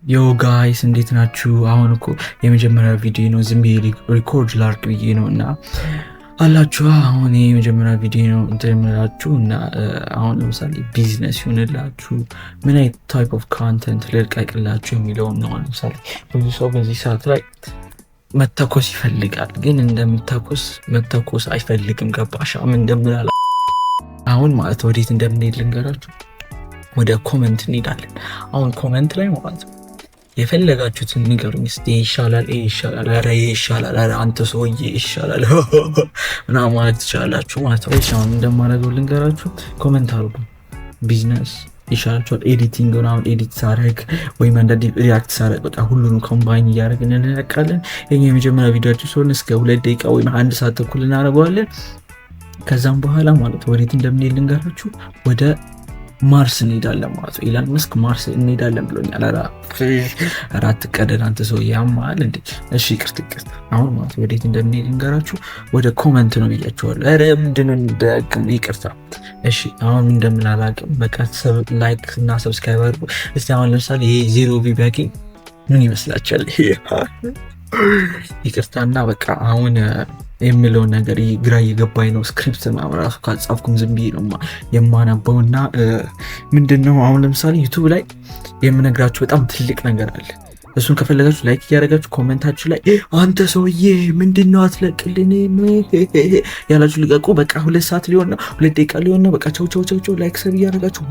ዮ ጋይስ እንዴት ናችሁ? አሁን እኮ የመጀመሪያ ቪዲዮ ነው፣ ዝም ብዬ ሪኮርድ ላርግ ብዬ ነው እና አላችሁ። አሁን የመጀመሪያ ቪዲዮ ነው እንትምላችሁ እና አሁን ለምሳሌ ቢዝነስ ይሆንላችሁ ምን አይነት ታይፕ ኦፍ ኮንተንት ልልቀቅላችሁ የሚለውም ነው። ለምሳሌ ብዙ ሰው በዚህ ሰዓት ላይ መተኮስ ይፈልጋል፣ ግን እንደምተኮስ መተኮስ አይፈልግም። ገባሻ? ምን እንደምላላ አሁን ማለት ወዴት እንደምንሄድ ልንገራችሁ። ወደ ኮመንት እንሄዳለን። አሁን ኮመንት ላይ ማለት ነው የፈለጋችሁትን ንገሩኝ። እስቲ ይሻላል፣ ይሻላል፣ ኧረ ይሻላል፣ ኧረ አንተ ሰውዬ ይሻላል ምናምን ማለት ትችላላችሁ ማለት ነው። አሁን እንደማደርገው ልንገራችሁ። ኮመንት አድርጉ። ቢዝነስ ይሻላችኋል፣ ኤዲቲንግ ምናምን ኤዲት ሳረግ ወይም አንዳንዴ ሪያክት ሳረግ በቃ ሁሉንም ኮምባይን እያደረግን እንለቃለን። የኛ የመጀመሪያ ቪዲዮችን ሲሆን እስከ 2 ደቂቃ ወይም 1 ሰዓት ተኩል እናደርገዋለን። ከዛም በኋላ ማለት ወዴት እንደምንሄድ ልንገራችሁ። ወደ ማርስ እንሄዳለን ማለት ነው። ኢላን መስክ ማርስ እንሄዳለን ብሎኛል። አራት ቀደድ አንተ ሰው ያማል እንዴ? እሺ ይቅርታ። አሁን ማለት ወዴት እንደምንሄድ ልንገራችሁ። ወደ ኮመንት ነው ብያችኋለሁ። ኧረ ምንድነው እንደግም ይቅርታ። እሺ አሁን እንደምላላቅም በቃ ላይክ እና ሰብስክራይብ አድርጉ። እስቲ አሁን ለምሳሌ ይሄ 0 ቪው ቢያገኝ ምን ይመስላችኋል? ይቅርታና በቃ አሁን የምለው ነገር ግራ እየገባኝ ነው። ስክሪፕት ራሱ ካልጻፍኩም ዝም ብዬ ነው የማነበው እና ምንድነው አሁን ለምሳሌ ዩቱብ ላይ የምነግራችሁ በጣም ትልቅ ነገር አለ። እሱን ከፈለጋችሁ ላይክ እያደረጋችሁ ኮሜንታችሁ ላይ አንተ ሰውዬ ምንድነው አትለቅልን ያላችሁ ልቀቁ። በቃ 2 ሰዓት ሊሆን ነው፣ 2 ደቂቃ ሊሆን ነው። በቃ ቻው ቻው ቻው ቻው። ላይክ ሰብ እያደረጋችሁ